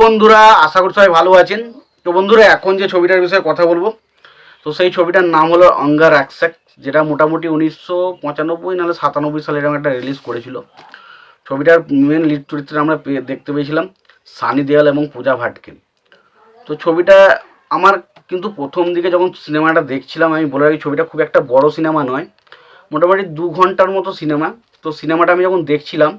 বন্ধুরা, আশা করি সবাই ভালো আছেন। তো বন্ধুরা, এখন যে ছবিটার বিষয়ে কথা বলবো, তো সেই ছবিটার নাম হলো অঙ্গার অ্যাকসেক্ট, যেটা মোটামুটি 1995 নাহলে 97 সালে এরকম একটা রিলিজ করেছিল। ছবিটার মেন লিড চরিত্রে আমরা দেখতে পেয়েছিলাম সানি দেওয়াল এবং পূজা ভাটকে। তো ছবিটা আমার কিন্তু প্রথম দিকে যখন সিনেমাটা দেখছিলাম, আমি বলে রাখি ছবিটা খুব একটা বড় সিনেমা নয়, মোটামুটি 2 ঘন্টার মতো সিনেমা। তো সিনেমাটা আমি যখন দেখছিলাম,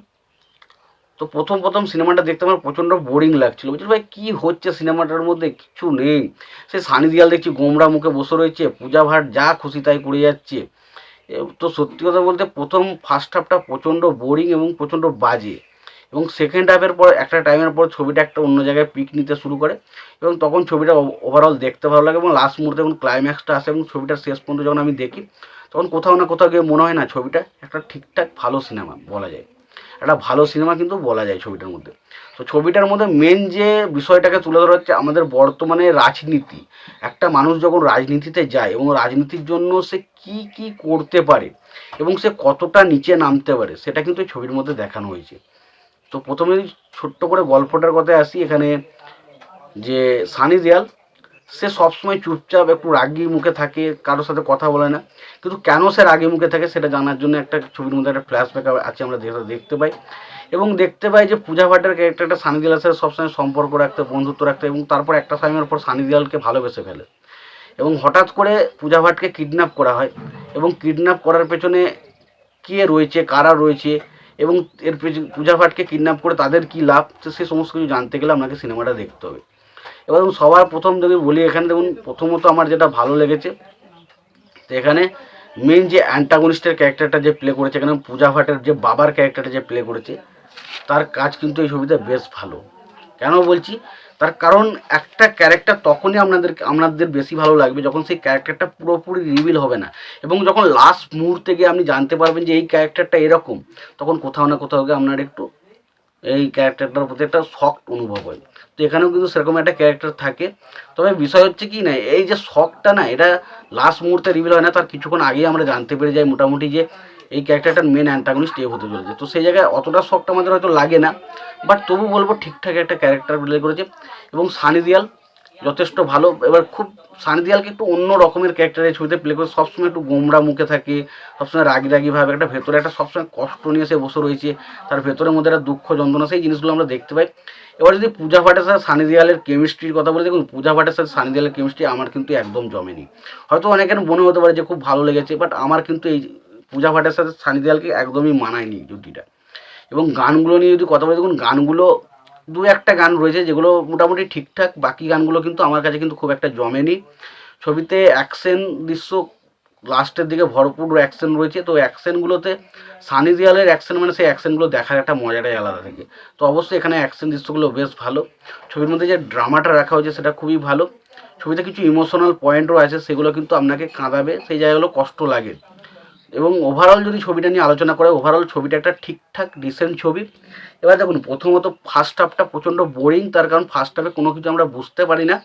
তো প্রথম সিনেমাটা দেখতে আমার প্রচণ্ড বোরিং লাগছিল। বুঝলি ভাই, কী হচ্ছে সিনেমাটার মধ্যে, কিছু নেই। সে সানি দেওয়াল দেখছি গোমড়া মুখে বসে রয়েছে, পূজা ভাট যা খুশি তাই করে যাচ্ছে। তো সত্যি কথা বলতে ফার্স্ট হাফটা প্রচণ্ড বোরিং এবং প্রচণ্ড বাজে, এবং সেকেন্ড হাফের পর একটা টাইমের পর ছবিটা একটা অন্য জায়গায় পিক নিতে শুরু করে, এবং তখন ছবিটা ওভারঅল দেখতে ভালো লাগে। এবং লাস্ট মুহূর্তে যখন ক্লাইম্যাক্সটা আসে এবং ছবিটার শেষ পর্যন্ত যখন আমি দেখি, তখন কোথাও না কোথাও গিয়ে মনে হয় না ছবিটা একটা ঠিকঠাক ভালো সিনেমা বলা যায়। একটা ভালো সিনেমা কিন্তু বলা যায় ছবিটার মধ্যে। তো ছবিটার মধ্যে মেন যে বিষয়টাকে তুলে ধরা হচ্ছে আমাদের বর্তমানে রাজনীতি। একটা মানুষ যখন রাজনীতিতে যায় এবং রাজনীতির জন্য সে কি কি করতে পারে এবং সে কতটা নিচে নামতে পারে, সেটা কিন্তু এই ছবির মধ্যে দেখানো হয়েছে। তো প্রথমে ছোট্ট করে গল্পটার কথায় আসি। এখানে যে সানি দেওয়াল, সে সবসময় চুপচাপ একটু রাগি মুখে থাকে, কারোর সাথে কথা বলে না। কিন্তু কেন সে রাগি মুখে থাকে সেটা জানার জন্য একটা ছবির মধ্যে একটা ফ্ল্যাশব্যাক আছে, আমরা দেখতে পাই। এবং দেখতে পাই যে পূজা ভাটের ক্যারেক্টারটা সানি দেওয়ালের সাথে সবসময় সম্পর্ক রাখতে, বন্ধুত্ব রাখতে, এবং তারপর একটা টাইমের পর সানি দেওয়ালকে ভালোবেসে ফেলে। এবং হঠাৎ করে পূজা ভাটকে কিডন্যাপ করা হয়, এবং কিডন্যাপ করার পেছনে কে রয়েছে, কারা রয়েছে, এবং পূজা ভাটকে কিডন্যাপ করে তাদের কী লাভ, তো সে সমস্ত কিছু জানতে গেলে আপনাকে সিনেমাটা দেখতে হবে। এবার সবার প্রথম যদি বলি, এখানে দেখুন প্রথমত আমার যেটা ভালো লেগেছে, তো এখানে মেন যে অ্যান্টাগনিস্টের ক্যারেক্টারটা যে প্লে করেছে, এখানে পূজা ভাটের যে বাবার ক্যারেক্টারটা যে প্লে করেছে, তার কাজ কিন্তু এই ছবিতে বেশ ভালো। কেন বলছি, তার কারণ একটা ক্যারেক্টার তখনই আপনাদের বেশি ভালো লাগবে যখন সেই ক্যারেক্টারটা পুরোপুরি রিভিল হবে না, এবং যখন লাস্ট মুহূর্তে গিয়ে আপনি জানতে পারবেন যে এই ক্যারেক্টারটা এরকম, তখন কোথাও না কোথাও গিয়ে আপনার একটু এই ক্যারেক্টারটার প্রতি একটা শখ অনুভব হয়। তো এখানেও কিন্তু সেরকম একটা ক্যারেক্টার থাকে। তবে বিষয় হচ্ছে কি না, এই যে শখটা না, এটা লাস্ট মুহূর্তে রিভিল হয় না, তার কিছুক্ষণ আগেই আমরা জানতে পেরে যাই মোটামুটি যে এই ক্যারেক্টারটার মেন অ্যান্টাগনিস্ট এ হতে চলেছে। তো সেই জায়গায় অতটা শখটা আমাদের হয়তো লাগে না, বাট তবু বলবো ঠিকঠাক একটা ক্যারেক্টার প্লে করেছে। এবং সানি দেওয়াল যথেষ্ট ভালো। এবার খুব সানি দেওয়ালকে একটু অন্য রকমের ক্যারেক্টারের ছবিতে প্লে করে, সবসময় একটু গোমরা মুখে থাকে, সবসময় রাগি ভাবে, একটা ভেতরে একটা সবসময় কষ্ট নিয়ে সে বসে রয়েছে, তার ভেতরের মধ্যে একটা দুঃখ যন্ত্রণা, সেই জিনিসগুলো আমরা দেখতে পাই। এবার যদি পূজা ভাটের সাথে সানি দেওয়ালের কেমিস্ট্রির কথা বলে, দেখুন পূজা ভাটের সাথে সানি দেওয়ালের কেমিস্ট্রি আমার কিন্তু একদম জমেনি। হয়তো অনেকের মনে হতে পারে যে খুব ভালো লেগেছে, বাট আমার কিন্তু এই পূজা ভাটের সাথে সানি দেওয়ালকে একদমই মানায়নি জুটিটা। এবং গানগুলো নিয়ে যদি কথা বলি, দেখুন গানগুলো দু একটা গান রয়েছে যেগুলো মোটামুটি ঠিকঠাক, বাকি গানগুলো কিন্তু আমার কাছে কিন্তু খুব একটা জমেনি। ছবিতে অ্যাকশন দৃশ্য লাস্টের দিকে ভরপুর অ্যাকশন রয়েছে। তো অ্যাকশনগুলোতে সানি দেওয়ালের অ্যাকশন মানে সেই অ্যাকশনগুলো দেখার একটা মজাটাই আলাদা থাকে। তো অবশ্যই এখানে অ্যাকশন দৃশ্যগুলো বেশ ভালো। ছবির মধ্যে যে ড্রামাটা রাখা হয়েছে সেটা খুবই ভালো। ছবিতে কিছু ইমোশনাল পয়েন্টও আছে, সেগুলো কিন্তু আপনাকে কাঁদাবে, সেই জায়গাগুলো কষ্ট লাগে। এবং ওভারঅল যদি ছবিটা নিয়ে আলোচনা করে, ওভারঅল ছবিটা একটা ঠিকঠাক ডিসেন্ট ছবি। এবার দেখুন প্রথমত ফার্স্ট হাফটা প্রচণ্ড বোরিং, তার কারণ ফার্স্ট হাফে কোনো কিছু আমরা বুঝতে পারি না,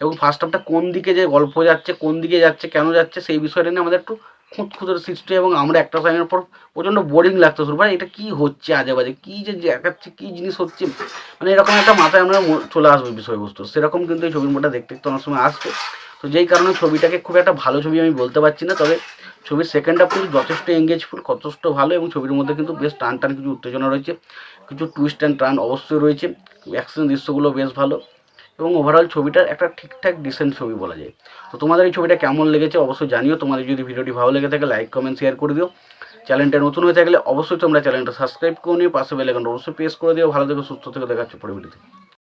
এবং ফার্স্ট হাফটা কোন দিকে যে গল্প যাচ্ছে, কোন দিকে যাচ্ছে, কেন যাচ্ছে, সেই বিষয়টা নিয়ে আমাদের একটু খুঁতখুঁতের সৃষ্টি, এবং আমরা একটা টাইমের পর প্রচণ্ড বোরিং লাগতে শুরু করে, এটা কী হচ্ছে আজে বাজে, কী যে দেখাচ্ছে, কী জিনিস হচ্ছে, মানে এরকম একটা মাথায় আমরা চলে আসবে বিষয়বস্তু, সেরকম কিন্তু এই ছবির মধ্যে দেখতে অনেক সময় আসবে। তো যেই কারণে ছবিটাকে খুব একটা ভালো ছবি আমি বলতে পারছি না, তবে ছবির সেকেন্ড হাফ কিন্তু যথেষ্ট এঙ্গেজফুল, যথেষ্ট ভালো, এবং ছবির মধ্যে কিন্তু বেশ টান কিছু উত্তেজনা রয়েছে, কিছু টুইস্ট অ্যান্ড টার্ন অবশ্যই রয়েছে, অ্যাকশন দৃশ্যগুলো বেশ ভালো, এবং ওভারঅল ছবিটার একটা ঠিকঠাক ডিসেন্ট ছবি বলা যায়। তো তোমাদের এই ছবিটা কেমন লেগেছে অবশ্যই জানিও। তোমাদের যদি ভিডিওটি ভালো লেগে থাকে লাইক কমেন্ট শেয়ার করে দিও। চ্যানেলটা নতুন হয়ে থাকলে অবশ্যই তোমরা চ্যানেলটা সাবস্ক্রাইব করে নিও, পাশে বেল আইকনটা অবশ্যই প্রেস করে দিও। ভালো থেকো, সুস্থ থেকে, দেখা হচ্ছে পরে ভিডিওতে।